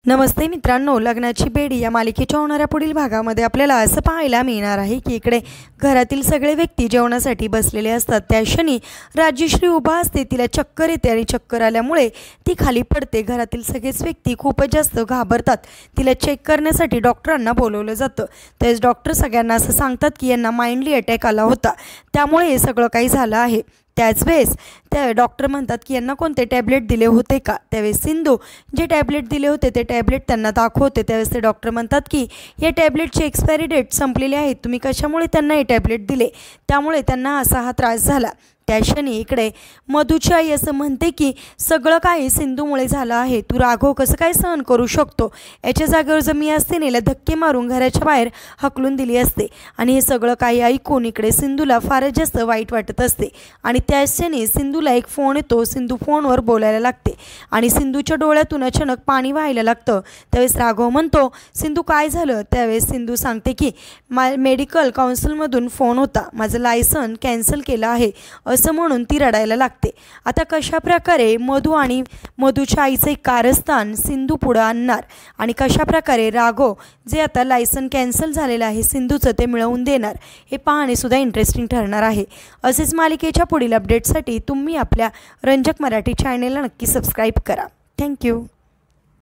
नमस्ते मित्रांनो, लग्नाची बेडी या मालिकेच्या होणाऱ्या पुढील भागामध्ये आपल्याला असं पाहायला मिळणार आहे की इकडे घरातील सगळे व्यक्ती जेवणासाठी बसलेले असतात। त्या क्षणी राजश्री उभा असते, तिला चक्कर येते आणि चक्कर आल्यामुळे ती खाली पडते। घरातील सगळेच व्यक्ती खूपच जास्त घाबरतात। तिला चेक करण्यासाठी डॉक्टरांना बोलवलं जातं। तेच डॉक्टर सगळ्यांना असं सांगतात की यांना माइंडली अटॅक आला होता, त्यामुळे हे सगळं काही झालं आहे। त्याच वेळेस त्या डॉक्टर म्हणतात की यांना कोणते टॅबलेट दिले होते का। त्यावेळेस सिंधू जे टॅबलेट दिले होते ते टॅबलेट त्यांना दाखवते। त्यावेळेस ते डॉक्टर म्हणतात की या टॅबलेटची एक्सपायरी डेट संपलेली आहे, तुम्ही कशामुळे त्यांना हे टॅबलेट दिले, त्यामुळे त्यांना असा हा त्रास झाला। त्या क्षणी इकडे मधूची आई असं म्हणते की सगळं काही सिंधूमुळे झालं आहे, तू राघव कसं काय सहन करू शकतो, याच्या जागेवर जर मी असते नेला धक्के मारून घराच्या बाहेर हकलून दिली असते। आणि हे सगळं काही ऐकून इकडे सिंधूला फारच जास्त वाईट वाटत असते। आणि त्याच क्षणी सिंधूला एक फोन येतो। सिंधू फोनवर बोलायला लागते आणि सिंधूच्या डोळ्यातून अचानक पाणी व्हायला लागतं। त्यावेळेस राघव म्हणतो, सिंधू काय झालं। त्यावेळेस सिंधू सांगते की मेडिकल काउन्सिलमधून फोन होता, माझं लायसन कॅन्सल केलं आहे असं म्हणून ती रडायला लागते। आता कशा प्रकारे मधू आणि मधूच्या आईचे कारस्थान सिंधू पुढे आणणार आणि कशा प्रकारे राघव जे आता लायसन कॅन्सल झालेलं आहे सिंधूचं ते मिळवून देणार, हे पाहणे सुद्धा इंटरेस्टिंग ठरणार आहे। असेच मालिकेच्या पुढील अपडेटसाठी तुम्ही आपल्या रंजक मराठी चॅनेलला नक्की सबस्क्राईब करा। थँक्यू।